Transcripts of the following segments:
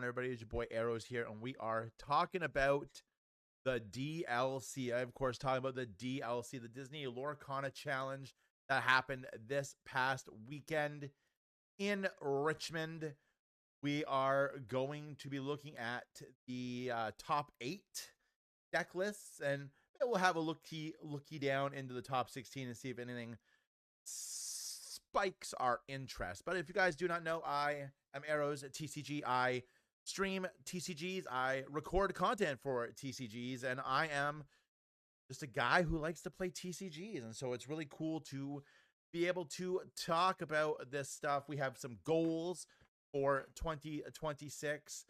everybody? It's your boy Arrows here, and we are talking about the DLC. I, of course, talking about the DLC, the Disney Lorcana Challenge that happened this past weekend in Richmond. We are going to be looking at the top 8 deck lists, and we'll have a looky down into the top 16 and see if anything spikes our interest. But if you guys do not know, I am Arrows at TCG. I stream TCGs, I record content for TCGs, and I am just a guy who likes to play TCGs. And so it's really cool to be able to talk about this stuff. We have some goals for 2026,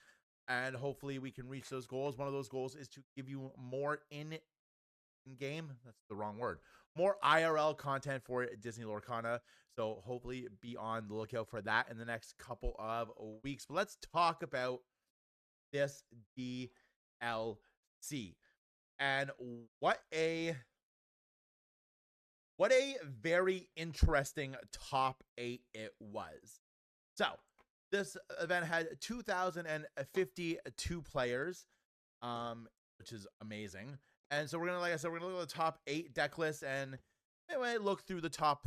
and hopefully we can reach those goals. One of those goals is to give you more in-game, that's the wrong word, more IRL content for Disney Lorcana. So hopefully be on the lookout for that in the next couple of weeks. But let's talk about this DLC and what a very interesting top 8 it was. So this event had 2,052 players, which is amazing. And so we're gonna, like I said, we're gonna look at the top 8 deck lists and anyway, look through the top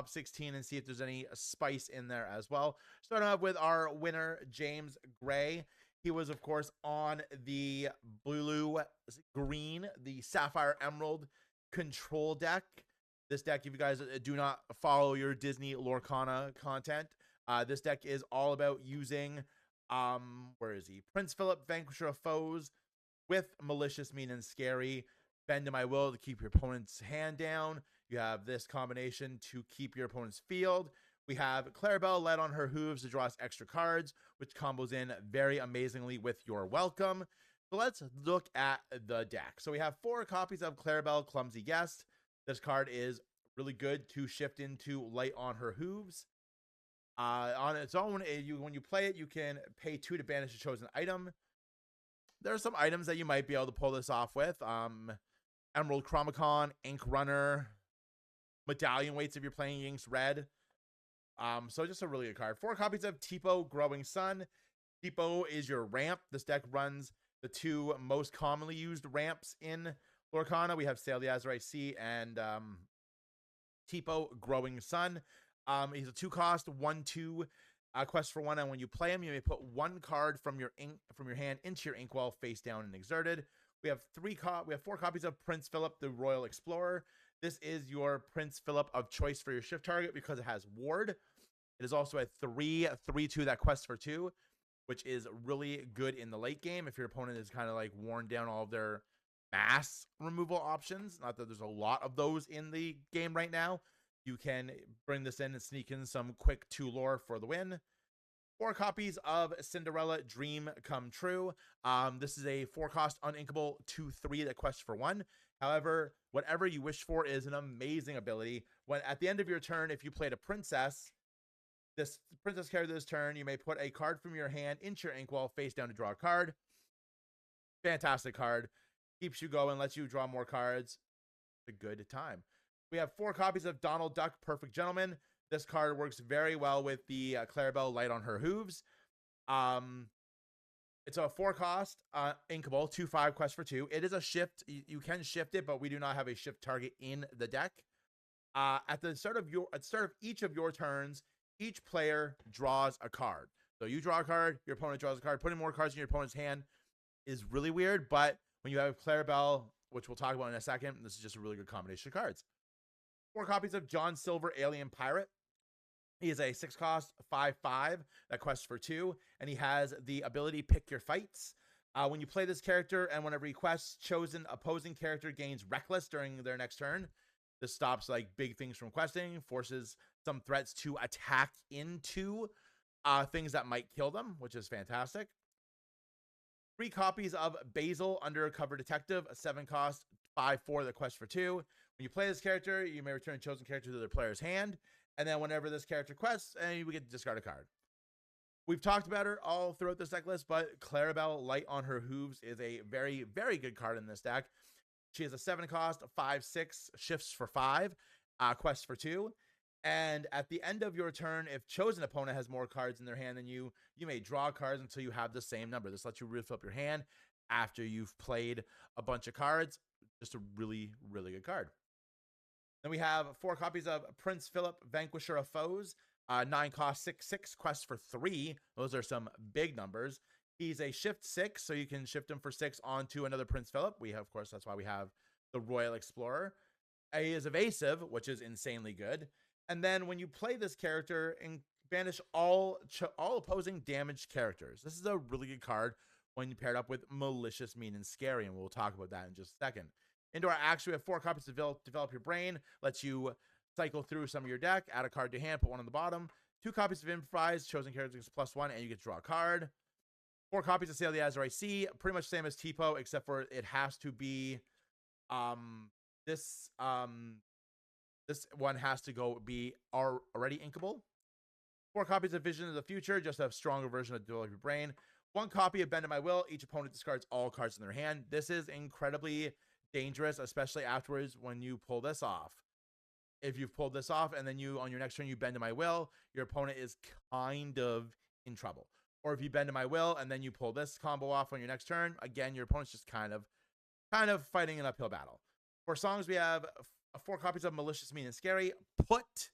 16 and see if there's any spice in there as well. Starting off with our winner, James Gray. He was, of course, on the blue green, the Sapphire Emerald control deck. This deck, if you guys do not follow your Disney Lorcana content, this deck is all about using, where is he? Prince Philip, Vanquisher of Foes, with Malicious, Mean, and Scary. Bend to My Will to keep your opponent's hand down. You have this combination to keep your opponent's field. We have Clarabelle Light on Her Hooves to draw us extra cards, which combos in very amazingly with your Welcome. So let's look at the deck. So we have 4 copies of Clarabelle Clumsy Guest. This card is really good to shift into Light on Her Hooves. On its own, when you play it, you can pay 2 to banish a chosen item. There are some items that you might be able to pull this off with. Emerald Chromicon, Ink Runner, Medallion Weights if you're playing Inks Red. So just a really good card. 4 copies of Tipo Growing Sun. Tipo is your ramp. This deck runs the 2 most commonly used ramps in Lorcana. We have Sail the Azurite Sea and Tipo Growing Sun. He's a 2-cost, 1/2 quest for 1, and when you play him, you may put 1 card from your hand into your inkwell face down and exerted. We have 4 copies of Prince Philip, the Royal Explorer. This is your Prince Philip of choice for your shift target because it has ward. It is also a 3/3/2 that quests for 2, which is really good in the late game if your opponent is kind of like worn down all of their mass removal options. Not that there's a lot of those in the game right now. You can bring this in and sneak in some quick 2 lore for the win. 4 copies of Cinderella Dream Come True. This is a 4-cost uninkable 2/3 that quests for 1. However, whatever you wish for is an amazing ability. When at the end of your turn, if you played a princess, this princess character this turn, you may put a card from your hand into your inkwell face down to draw a card. Fantastic card. Keeps you going, lets you draw more cards. It's a good time. We have 4 copies of Donald Duck Perfect Gentleman. This card works very well with the Clarabelle Light on Her Hooves. It's a 4-cost inkable, 2/5 quest for 2. It is a shift. You can shift it, but we do not have a shift target in the deck. At the start of each of your turns, each player draws a card. So you draw a card, your opponent draws a card. Putting more cards in your opponent's hand is really weird, but when you have Clarabelle, which we'll talk about in a second, this is just a really good combination of cards. 4 copies of John Silver Alien Pirate. He is a 6-cost 5/5 that quests for 2, and he has the ability Pick Your Fights. When you play this character and whenever he quests, chosen opposing character gains Reckless during their next turn. This stops like big things from questing, forces some threats to attack into things that might kill them, which is fantastic. 3 copies of Basil Undercover Detective, a 7-cost 5/4 that quests for 2. When you play this character, you may return a chosen character to their player's hand. And then whenever this character quests, we get to discard a card. We've talked about her all throughout this deck list, but Clarabelle Light on Her Hooves is a very, very good card in this deck. She has a 7-cost, 5/6, shifts for 5, quests for 2. And at the end of your turn, if chosen opponent has more cards in their hand than you, you may draw cards until you have the same number. This lets you refill up your hand after you've played a bunch of cards. Just a really, really good card. Then we have 4 copies of Prince Philip, Vanquisher of Foes. 9 cost 6/6, quest for 3. Those are some big numbers. He's a shift 6, so you can shift him for 6 onto another Prince Philip. We have, of course, that's why we have the Royal Explorer. He is evasive, which is insanely good. And then when you play this character, and banish all opposing damaged characters. This is a really good card when you pair it up with Malicious, Mean, and Scary, and we'll talk about that in just a second. Into our action, we have 4 copies to develop your brain. Lets you cycle through some of your deck, add a card to hand, put one on the bottom. 2 copies of Improvise, chosen characters +1, and you get to draw a card. 4 copies of Sail the Azure Sea, pretty much same as Tipo, except for it has to be this one has to be already inkable. 4 copies of Vision of the Future, just a stronger version of Develop Your Brain. 1 copy of Bend to My Will. Each opponent discards all cards in their hand. This is incredibly dangerous, especially afterwards when you pull this off. If you've pulled this off and then on your next turn you Bend to My Will, your opponent is kind of in trouble. Or if you Bend to My Will and then you pull this combo off on your next turn, again, your opponent's just kind of fighting an uphill battle. For songs, we have 4 copies of Malicious, Mean, and Scary. Put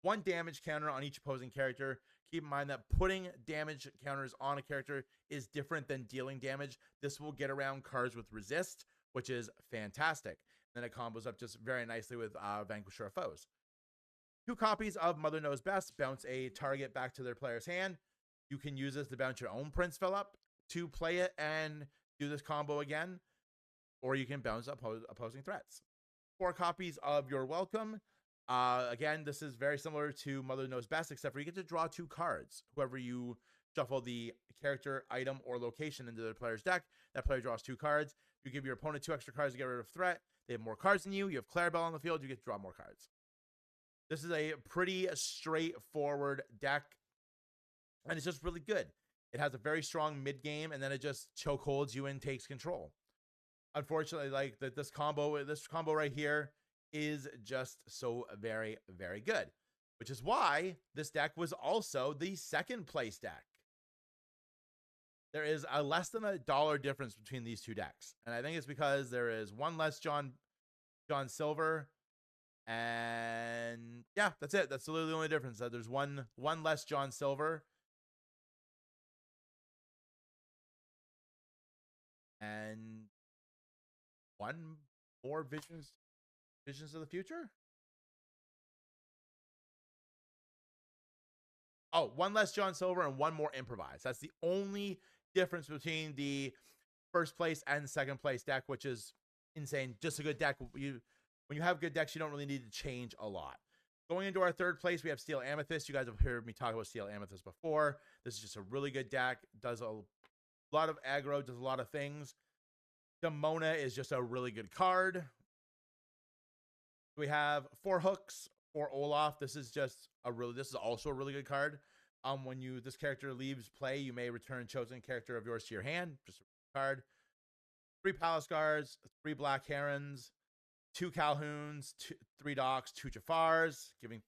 1 damage counter on each opposing character. Keep in mind that putting damage counters on a character is different than dealing damage. This will get around cards with resist, which is fantastic. Then it combos up just very nicely with Vanquisher of Foes. 2 copies of Mother Knows Best. Bounce a target back to their player's hand. You can use this to bounce your own Prince Philip to play it and do this combo again. Or you can bounce opposing threats. 4 copies of You're Welcome. Again, this is very similar to Mother Knows Best, except for you get to draw 2 cards. Whoever you shuffle the character, item, or location into their player's deck, that player draws 2 cards. You give your opponent 2 extra cards to get rid of threat. They have more cards than you. You have Clarabelle on the field. You get to draw more cards. This is a pretty straightforward deck, and it's just really good. It has a very strong mid game, and then it just chokeholds you and takes control. Unfortunately, like this combo right here is just so very, very good, which is why this deck was also the 2nd place deck. There is a less than $1 difference between these 2 decks, and I think it's because there is 1 less John Silver, and yeah, that's it. That's literally the only difference. That there's one less John Silver, and 1 more Visions of the Future. Oh, 1 less John Silver and 1 more Improvise. That's the only difference between the 1st place and 2nd place deck, which is insane. Just a good deck. When you have good decks, you don't really need to change a lot. Going into our 3rd place, we have Steel Amethyst. You guys have heard me talk about Steel Amethyst before. This is just a really good deck. Does a lot of aggro, does a lot of things. Demona is just a really good card. We have 4 hooks for Olaf. This is also a really good card. When this character leaves play, you may return chosen character of yours to your hand. Just a card. 3 Palace Guards, 3 Black Herons, 2 Calhouns, 3 Docks, 2 Jafars. Giving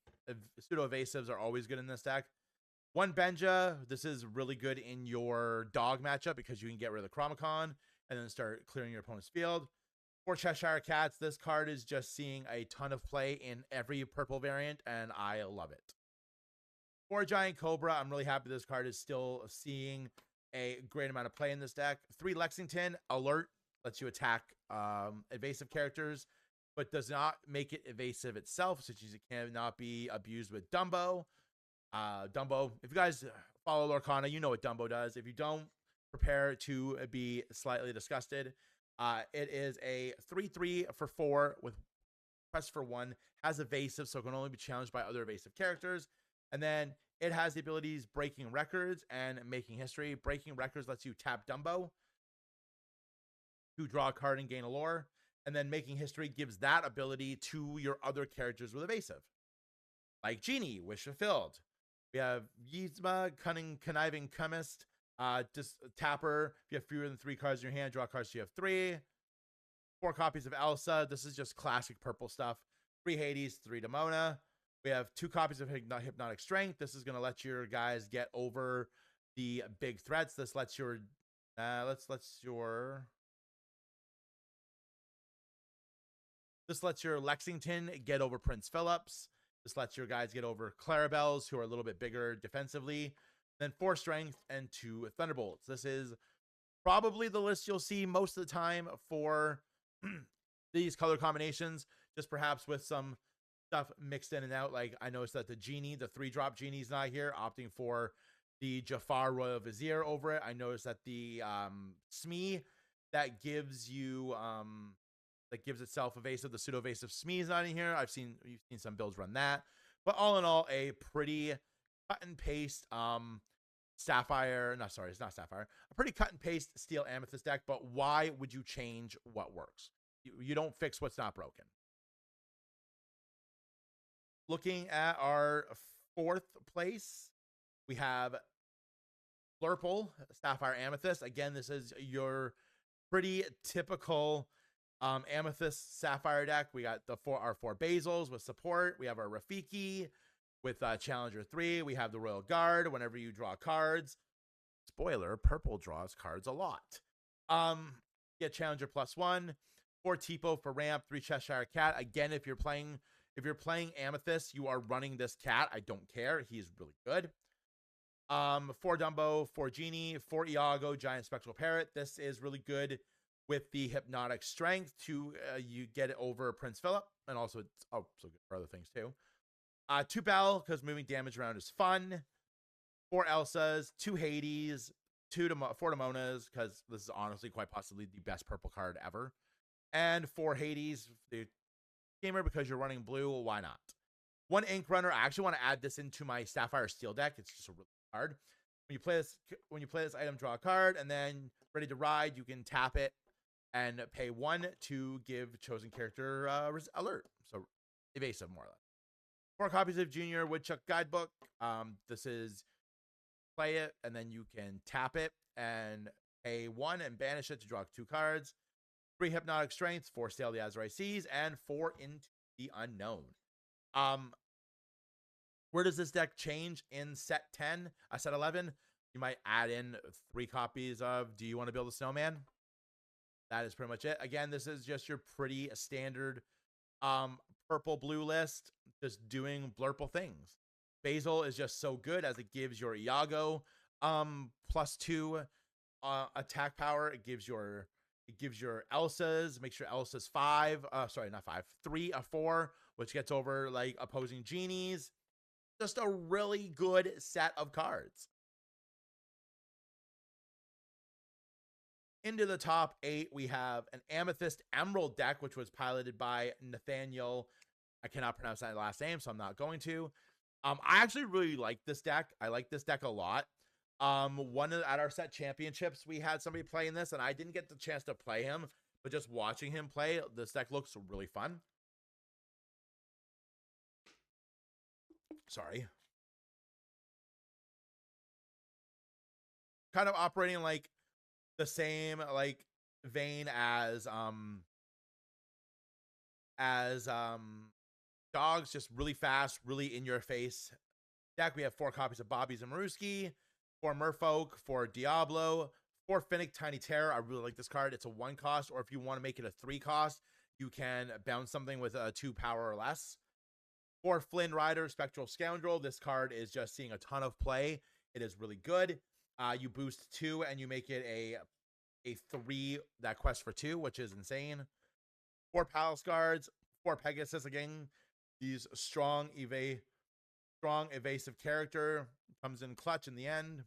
pseudo evasives are always good in this deck. 1 Benja. This is really good in your dog matchup because you can get rid of the Chromicon and then start clearing your opponent's field. 4 Cheshire Cats. This card is just seeing a ton of play in every purple variant, and I love it. 4 Giant Cobra. I'm really happy this card is still seeing a great amount of play in this deck. 3 Lexington. Alert. Lets you attack evasive characters, but does not make it evasive itself, such as it cannot be abused with Dumbo. Dumbo, if you guys follow Lorcana, you know what Dumbo does. If you don't, prepare to be slightly disgusted. It is a 3/3 for 4 with quest for 1, has evasive, so it can only be challenged by other evasive characters. And then it has the abilities Breaking Records and Making History. Breaking Records lets you tap Dumbo to draw a card and gain a lore. And then Making History gives that ability to your other characters with evasive, like Genie, Wish Fulfilled. We have Yzma, Conniving Chemist. Just Tapper. If you have fewer than 3 cards in your hand, draw cards so you have 3. 4 copies of Elsa. This is just classic purple stuff. 3 Hades, 3 Demona. We have 2 copies of Hypnotic Strength. This is going to let your guys get over the big threats. This lets your this lets your Lexington get over Prince Phillips. This lets your guys get over Clarabelles, who are a little bit bigger defensively. Then 4 strength and 2 Thunderbolts. This is probably the list you'll see most of the time for these color combinations, just perhaps with some stuff mixed in and out. Like I noticed that the Genie, the 3-drop Genie's not here, opting for the Jafar Royal Vizier over it. I noticed that the Smee that gives you that gives itself evasive, the pseudo evasive Smee is not in here. You've seen some builds run that, but all in all, a pretty cut and paste Sapphire. No, sorry, it's not Sapphire. A pretty cut and paste Steel Amethyst deck. But why would you change what works? You don't fix what's not broken. Looking at our 4th place, we have Blurple Sapphire Amethyst. Again, this is your pretty typical Amethyst Sapphire deck. We got our 4 Basils with support. We have our Rafiki with Challenger 3. We have the Royal Guard. Whenever you draw cards, spoiler, purple draws cards a lot. Get Challenger +1. 4 Tipo for ramp. 3 Cheshire Cat. Again, if you're playing Amethyst, you are running this cat. I don't care. He's really good. 4 Dumbo, 4 Genie, 4 Iago, Giant Spectral Parrot. This is really good with the Hypnotic Strength to you get it over Prince Philip, and also it's so good for other things too. 2 Bell, because moving damage around is fun. 4 Elsas, 2 Hades, 4 Demonas, because this is honestly quite possibly the best purple card ever. And 4 Hades, the gamer, because you're running blue, well, why not? 1 Ink Runner. I actually want to add this into my Sapphire Steel deck. It's just a really good card. When you play this item, draw a card, and then ready to ride, you can tap it and pay 1 to give chosen character alert. So evasive, more or less. 4 copies of Junior Woodchuck Guidebook. This is play it, and then you can tap it and pay 1 and banish it to draw 2 cards. 3 Hypnotic Strengths, 4 Sail the Azrai Seas, and 4 Into the Unknown. Where does this deck change in set 10? Set 11, you might add in 3 copies of Do You Want to Build a Snowman? That is pretty much it. Again, this is just your pretty standard purple blue list, just doing blurple things. Basil is just so good as it gives your Iago +2 attack power. It gives your Elsas, make sure Elsa's 3 or 4, which gets over like opposing genies. Just a really good set of cards. Into the top 8, we have an Amethyst Emerald deck, which was piloted by Nathaniel. I cannot pronounce that last name, so I'm not going to. I actually really like this deck. I like this deck a lot. At our set championships, we had somebody playing this, and I didn't get the chance to play him, but just watching him play, this deck looks really fun. Sorry. Kind of operating like the same like vein as dogs, just really fast, really in your face deck. We have 4 copies of Bobby Zamoruski, 4 Merfolk, 4 Diablo, 4 Finnick Tiny Terror. I really like this card. It's a 1 cost, or if you want to make it a 3 cost, you can bounce something with a 2 power or less. 4 Flynn Rider, Spectral Scoundrel. This card is just seeing a ton of play. It is really good. You boost 2 and you make it a 3 that quest for 2, which is insane. 4 Palace Guards, 4 Pegasus. Again, these strong evasive character comes in clutch in the end.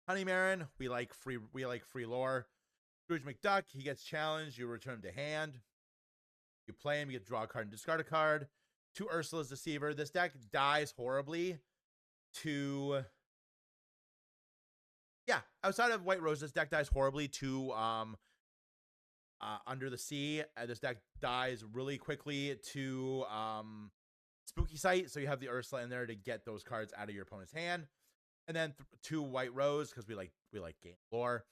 Honey Marin, we like free lore. Scrooge McDuck, he gets challenged, you return him to hand. You play him, you get to draw a card and discard a card. 2 Ursula's Deceiver. This deck dies horribly to outside of White Rose, this deck dies horribly to Under the Sea. This deck dies really quickly to Spooky Sight, so you have the Ursula in there to get those cards out of your opponent's hand. And then 2 White Rose, because we like game lore.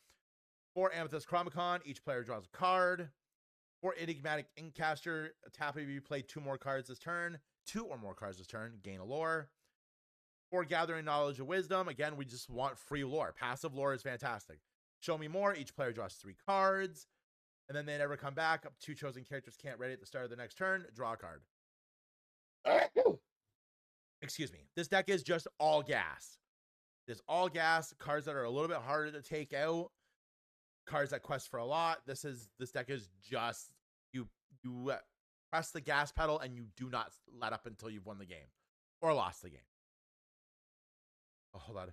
4 Amethyst Chromicon, each player draws a card. 4 Enigmatic Inkcaster, tap if you play 2 more cards this turn. 2 or more cards this turn, gain a lore. 4, gathering knowledge of wisdom. Again, we just want free lore. Passive lore is fantastic. Show me more. Each player draws 3 cards. And then they never come back. Up to 2 chosen characters can't ready at the start of the next turn. Draw a card. Excuse me. This deck is just all gas. It's all gas. Cards that are a little bit harder to take out. Cards that quest for a lot. This deck is just you press the gas pedal and you do not let up until you've won the game or lost the game. Oh, hold on.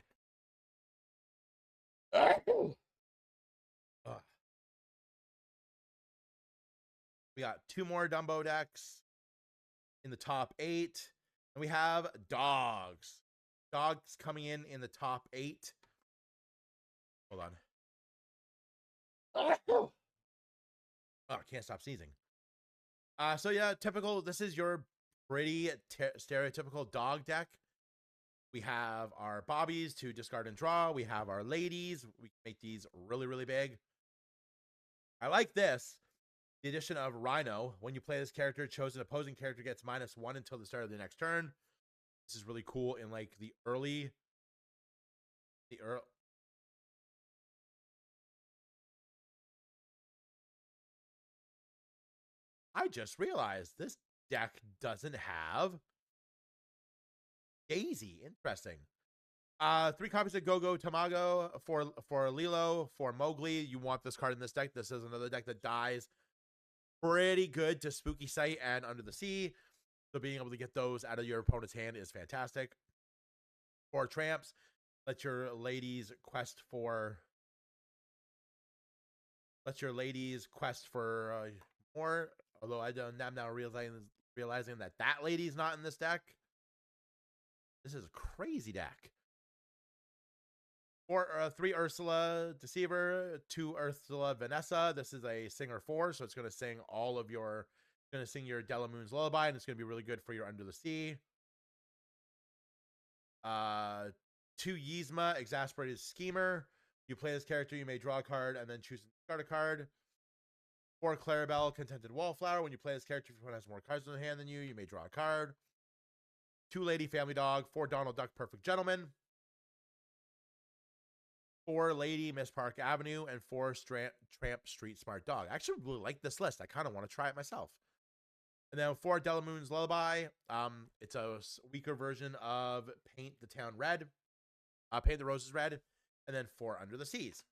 We got 2 more Dumbo decks in the top 8. And we have dogs. Dogs coming in the top 8. Hold on. Oh, I can't stop sneezing. So yeah, typical. This is your pretty stereotypical dog deck. We have our bobbies to discard and draw. We have our ladies. We make these really, really big. I like this. The addition of Rhino. When you play this character, chosen opposing character gets -1 until the start of the next turn. This is really cool in like the early. I just realized this deck doesn't have Daisy. Interesting. 3 copies of Go-Go Tamago for Lilo, for Mowgli. You want this card in this deck. This is another deck that dies pretty good to Spooky Sight and Under the Sea. So being able to get those out of your opponent's hand is fantastic. 4 tramps. Let your ladies quest for more. Although I'm now realizing that lady's not in this deck. This is a crazy deck. 3 Ursula Deceiver, 2 Ursula Vanessa. This is a singer 4, so it's going to sing your Delamoon's Lullaby, and it's going to be really good for your Under the Sea. 2 Yzma, Exasperated Schemer. You play this character, you may draw a card and then choose to discard a card. 4 Clarabelle, Contented Wallflower. When you play this character, if your opponent has more cards in the hand than you may draw a card. 2 Lady Family Dog, 4 Donald Duck Perfect Gentleman. 4 Lady Miss Park Avenue, and 4 Tramp Street Smart Dog. I actually really like this list. I kind of want to try it myself. And then 4 Delamoon's Lullaby. It's a weaker version of Paint the Town Red. Paint the Roses Red. And then 4 Under the Seas.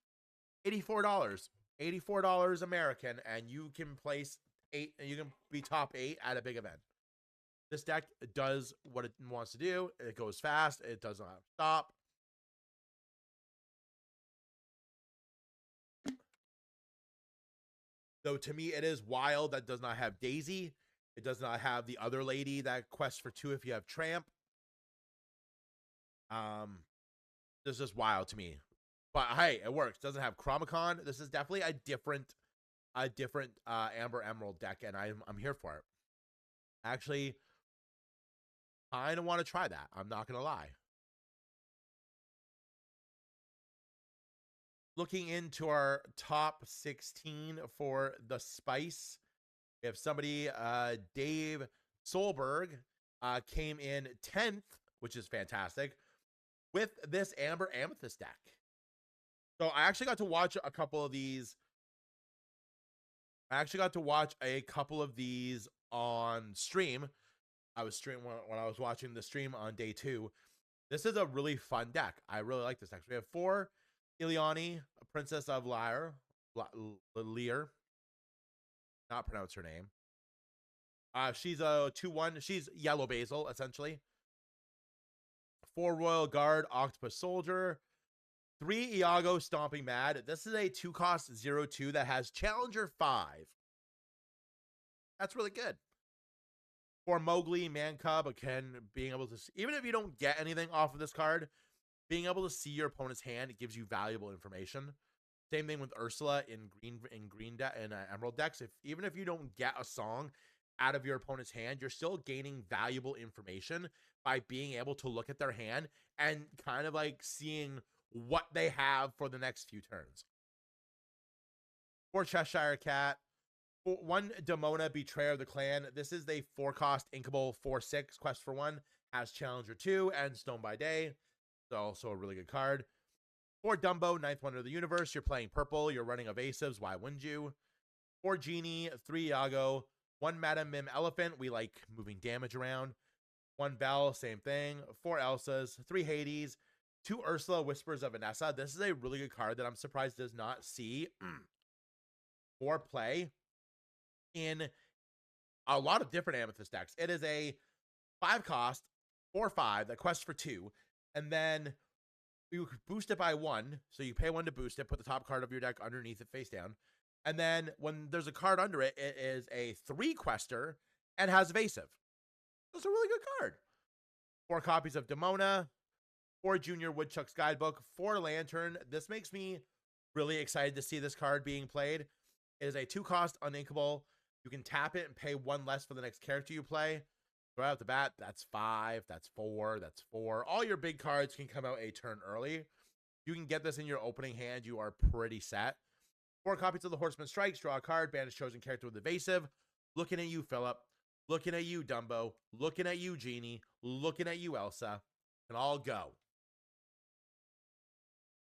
$84. $84 American, and you can place 8, and you can be top 8 at a big event. This deck does what it wants to do. It goes fast. It does not stop. Though to me, it is wild that does not have Daisy. It does not have the other lady that quests for 2 if you have Tramp. This is just wild to me. But hey, it works. Doesn't have Chromicon. This is definitely a different Amber Emerald deck, and I'm here for it. Actually, I don't want to try that. I'm not gonna lie. Looking into our top 16 for the Spice, we have somebody, Dave Solberg, came in 10th, which is fantastic, with this Amber Amethyst deck. So I actually got to watch a couple of these. On stream. I was streaming when I was watching the stream on day 2. This is a really fun deck. I really like this deck. So we have 4 Ileani, Princess of Lear. Not pronounce her name. She's a 2/1. She's yellow basil, essentially. 4 Royal Guard, Octopus Soldier. 3 Iago, Stomping Mad. This is a 2-cost 0/2 that has Challenger 5. That's really good. 4 Mowgli, Man Cub. Again, being able to, even if you don't get anything off of this card, being able to see your opponent's hand, it gives you valuable information. Same thing with Ursula in Emerald decks. Even if you don't get a song out of your opponent's hand, you're still gaining valuable information by being able to look at their hand and kind of like seeing what they have for the next few turns. 4 Cheshire Cat. One Demona, Betrayer of the Clan. This is a 4-cost inkable 4/6 quest for 1. Has Challenger 2 and Stone by Day. It's also a really good card. 4 Dumbo, 9th Wonder of the Universe. You're playing purple. You're running evasives. Why wouldn't you? 4 Genie, 3 Iago, 1 Madame Mim Elephant. We like moving damage around. 1 Belle, same thing. 4 Elsas, 3 Hades, 2 Ursula, Whispers of Vanessa. This is a really good card that I'm surprised does not see more play in a lot of different Amethyst decks. It is a 5-cost, 4/5 that quests for 2, and then you boost it by 1. So you pay 1 to boost it, put the top card of your deck underneath it face down. And then when there's a card under it, it is a 3-quester and has evasive. That's a really good card. 4 copies of Demona, 4 Junior Woodchuck's Guidebook, 4 Lantern. This makes me really excited to see this card being played. It is a 2-cost uninkable. You can tap it and pay 1 less for the next character you play. Right off the bat, that's 5, that's 4, that's 4. All your big cards can come out a turn early. You can get this in your opening hand. You are pretty set. 4 copies of the Horseman Strikes. Draw a card. Banish chosen character with evasive. Looking at you, Philip. Looking at you, Dumbo. Looking at you, Genie. Looking at you, Elsa. And all go.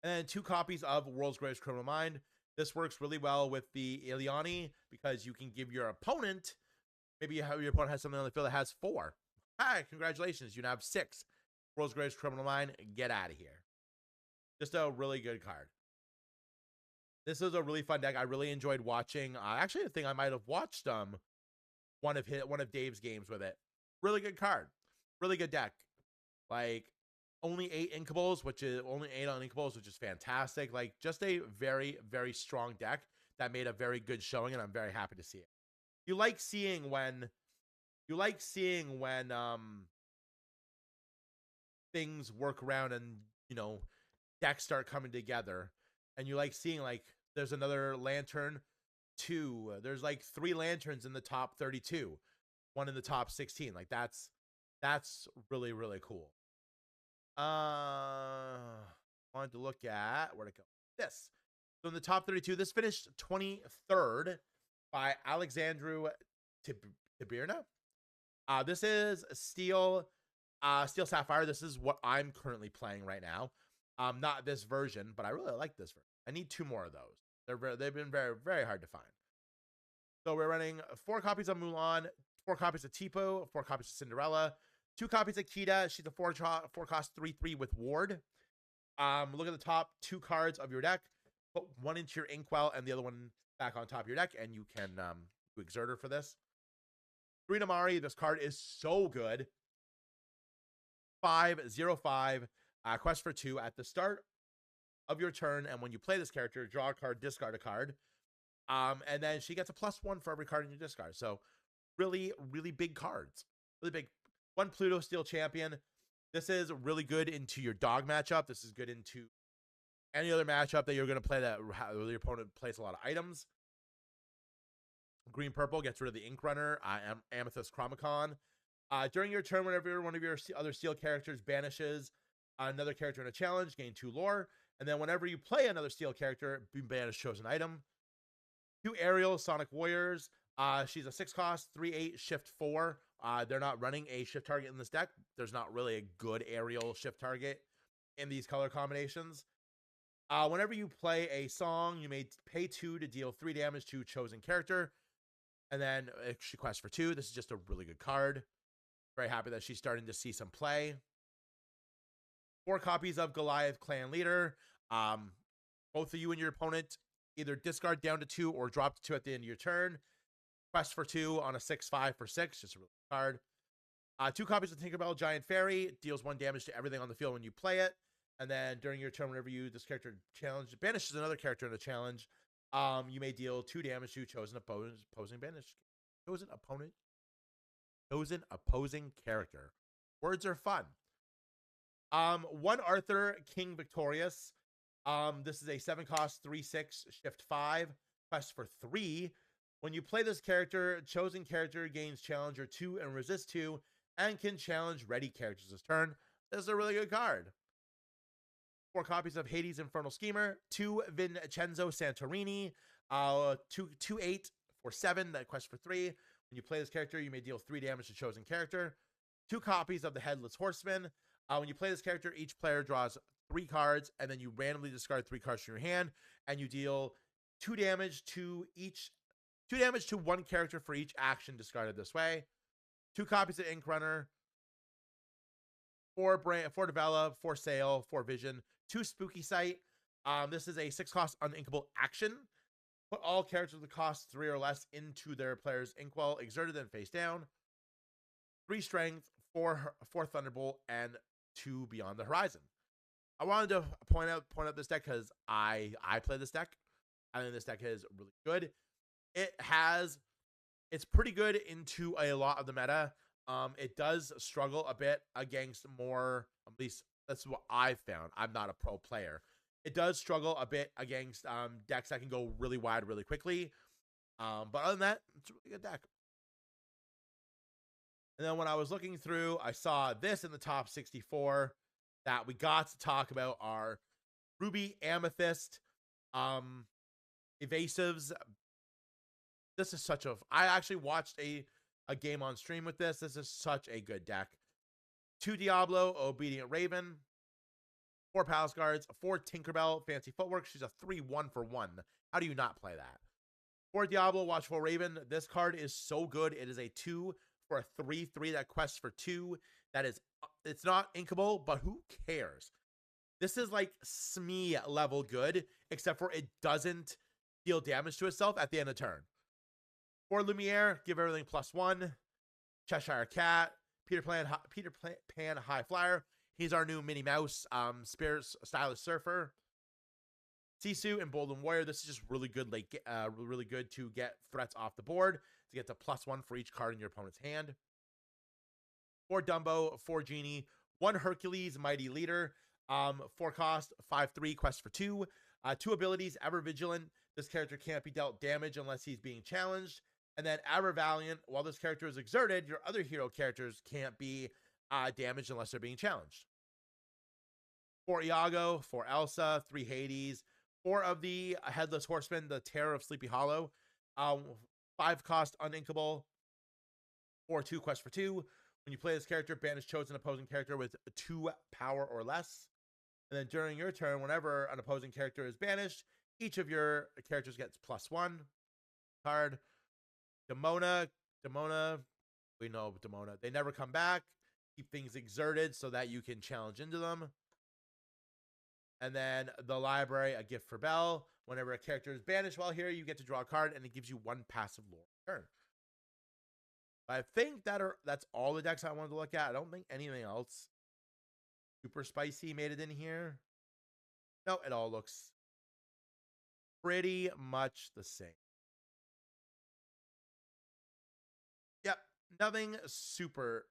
And then 2 copies of World's Greatest Criminal Mind. This works really well with the Ileani because you can give your opponent, maybe your opponent has something on the field that has 4. Hi, congratulations. You now have 6. World's Greatest Criminal Mind. Get out of here. Just a really good card. This is a really fun deck. I really enjoyed watching. Actually, I think I might have watched one of Dave's games with it. Really good card. Really good deck. Like, only 8 inkables, which is only 8 uninkables, which is fantastic. Like, just a very, very strong deck that made a very good showing, and I'm very happy to see it. You like seeing when things work around and, you know, decks start coming together, and you like seeing, like, there's another Lantern 2. There's like 3 Lanterns in the top 32, 1 in the top 16. Like, that's really, really cool. Wanted to look at where'd it go. This. So in the top 32, this finished 23rd by Alexandru Tabirna. This is Steel Sapphire. This is what I'm currently playing right now. Not this version, but I really like this version. I need 2 more of those. They've been very, very hard to find. So we're running 4 copies of Mulan, 4 copies of Tipo, 4 copies of Cinderella, 2 copies of Kita. She's a 4-cost 3/3 with Ward. Look at the top 2 cards of your deck. Put 1 into your Inkwell and the other one back on top of your deck, and you can do Exerter for this. Rinamari, this card is so good. 5/05, quest for 2 at the start of your turn, and when you play this character, draw a card, discard a card. And then she gets a +1 for every card in your discard. So really, really big cards. Really big. 1 Pluto Steel Champion. This is really good into your dog matchup. This is good into any other matchup that you're going to play that your opponent plays a lot of items. Green Purple gets rid of the Ink Runner. Amethyst Chromicon. During your turn, whenever one of your other Steel characters banishes another character in a challenge, gain 2 lore. And then whenever you play another Steel character, banish chosen item. 2 Aerial Sonic Warriors. She's a 6-cost, 3/8, shift 4. They're not running a shift target in this deck. There's not really a good aerial shift target in these color combinations. Whenever you play a song, you may pay 2 to deal 3 damage to chosen character. And then she quests for 2. This is just a really good card. Very happy that she's starting to see some play. 4 copies of Goliath Clan Leader. Both of you and your opponent either discard down to 2 or drop to 2 at the end of your turn. Quest for 2 on a 6/5 for 6. Just a really good card. 2 copies of Tinkerbell Giant Fairy. Deals 1 damage to everything on the field when you play it. And then during your turn, whenever this character challenge banishes another character in a challenge, you may deal 2 damage to chosen opposing banish. Chosen opposing character. Words are fun. 1 Arthur King Victorious. This is a 7-cost 3/6 shift 5 quest for 3. When you play this character, chosen character gains challenger 2 and resist 2 and can challenge ready characters this turn. This is a really good card. 4 copies of Hades Infernal Schemer, 2 Vincenzo Santorini, 2/8 or 7 that quest for 3. When you play this character, you may deal 3 damage to chosen character. 2 copies of the Headless Horseman. When you play this character, each player draws 3 cards, and then you randomly discard 3 cards from your hand, and you deal 2 damage to 1 character for each action discarded this way. 2 copies of Ink Runner. 4 Develop, 4 Sail, 4 Vision, 2 Spooky Sight. This is a 6-cost uninkable action. Put all characters with cost 3 or less into their player's inkwell, exerted then face down. 3 Strength, 4 Thunderbolt, and 2 Beyond the Horizon. I wanted to point out this deck because I play this deck. I think this deck is really good. It's pretty good into a lot of the meta. It does struggle a bit against more, at least that's what I've found. I'm not a pro player. It does struggle a bit against decks that can go really wide really quickly. But other than that, it's a really good deck. And then when I was looking through, I saw this in the top 64 that we got to talk about are Ruby, Amethyst, Evasives. This is I actually watched a game on stream with this. This is such a good deck. 2 Diablo, Obedient Raven. 4 Palace Guards, 4 Tinkerbell, Fancy Footwork. She's a 3-1 for 1. How do you not play that? 4 Diablo, Watchful Raven. This card is so good. It is a 2 for a 3/3 that quests for 2. It's not inkable, but who cares? This is like Smee level good, except for it doesn't deal damage to itself at the end of turn. 4 Lumiere, give everything +1. Cheshire Cat, Peter Pan High Flyer. He's our new Minnie Mouse, Spirit Stylish Surfer. Sisu, Emboldened Warrior. This is just really good, really good to get threats off the board, to get to +1 for each card in your opponent's hand. 4 Dumbo, 4 Genie, 1 Hercules, Mighty Leader. 4 cost, 5/3, quest for 2. 2 abilities, Ever Vigilant. This character can't be dealt damage unless he's being challenged. And then Ever Valiant. While this character is exerted, your other hero characters can't be damaged unless they're being challenged. 4 Iago, 4 Elsa, 3 Hades, 4 of the Headless Horseman, the Terror of Sleepy Hollow. 5 cost uninkable. 4/2, quest for 2. When you play this character, banish chosen opposing character with 2 power or less. And then during your turn, whenever an opposing character is banished, each of your characters gets +1 card. Demona, we know Demona. They never come back. Keep things exerted so that you can challenge into them. And then the Library, a gift for Belle. Whenever a character is banished while here, you get to draw a card, and it gives you 1 passive lore turn. I think that's all the decks I wanted to look at. I don't think anything else super spicy made it in here. No, it all looks pretty much the same. Yep, nothing super.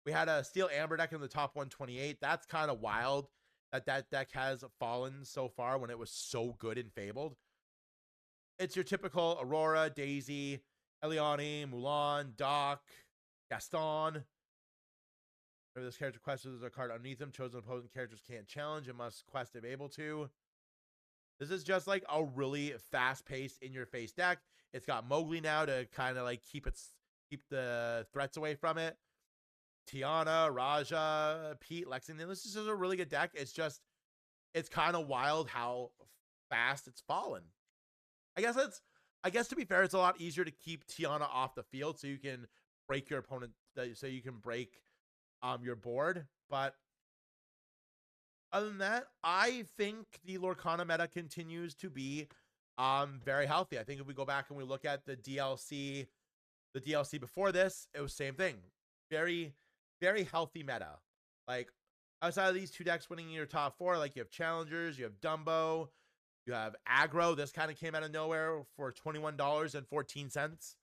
We had a Steel Amber deck in the top 128. That's kind of wild that deck has fallen so far when it was so good in Fabled. It's your typical Aurora, Daisy, Eliani, Mulan, Doc, Gaston. Whenever this character quests, there's a card underneath them. Chosen opposing characters can't challenge and must quest if able to. This is just like a really fast-paced, in-your-face deck. It's got Mowgli now to kind of like keep the threats away from it. Tiana, Raja, Pete, Lexington. This is just a really good deck. It's kind of wild how fast it's fallen. I guess to be fair, it's a lot easier to keep Tiana off the field so you can break your opponent, so you can break your board. But other than that, I think the Lorcana meta continues to be very healthy. I think if we go back and we look at the DLC before this, it was the same thing. Very, very healthy meta. Like, outside of these 2 decks winning in your top 4, like you have Challengers, you have Dumbo, you have Aggro. This kind of came out of nowhere for $21.14.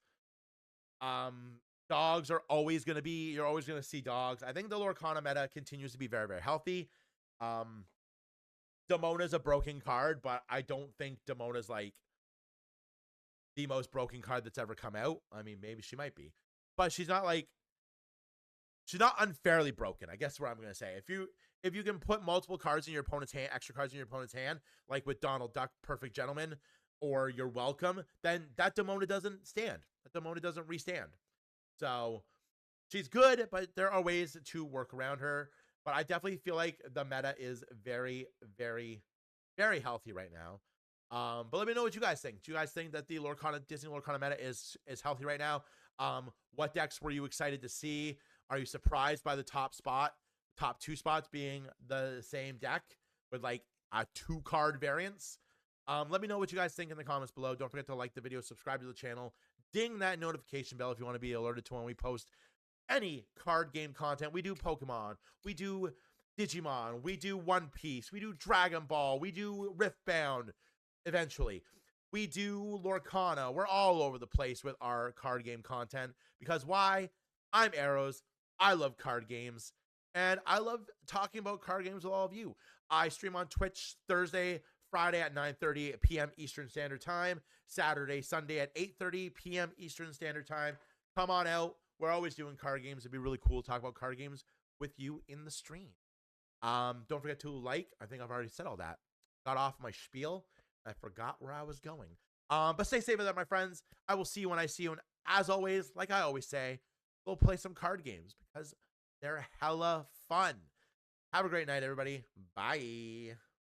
Dogs are always going to be, you're always going to see dogs. I think the Lorcana meta continues to be very, very healthy. Demona's a broken card, but I don't think Demona's like the most broken card that's ever come out. I mean, maybe she might be, but she's not unfairly broken, I guess is what I'm going to say. If you can put multiple cards in your opponent's hand, extra cards in your opponent's hand, like with Donald Duck, Perfect Gentleman, or you're welcome, then that Demona doesn't stand. That Demona doesn't restand. So she's good, but there are ways to work around her. But I definitely feel like the meta is very, very, very healthy right now. But let me know what you guys think. Do you guys think that the Lorcana, Disney Lorcana meta is healthy right now? What decks were you excited to see? Are you surprised by the top two spots being the same deck with like a 2-card variance? Let me know what you guys think in the comments below. Don't forget to like the video, subscribe to the channel, ding that notification bell if you want to be alerted to when we post any card game content. We do Pokemon, we do Digimon, we do One Piece, we do Dragon Ball, we do Riftbound eventually. We do Lorcana. We're all over the place with our card game content because why? I'm Arrows. I love card games and I love talking about card games with all of you. I stream on Twitch Thursday, Friday at 9:30 p.m. Eastern Standard Time, Saturday, Sunday at 8:30 p.m. Eastern Standard Time. Come on out. We're always doing card games. It'd be really cool to talk about card games with you in the stream. Don't forget to like. I think I've already said all that. Got off my spiel. I forgot where I was going. But stay safe with that, my friends. I will see you when I see you. And as always, like I always say, we'll play some card games because they're hella fun. Have a great night, everybody. Bye.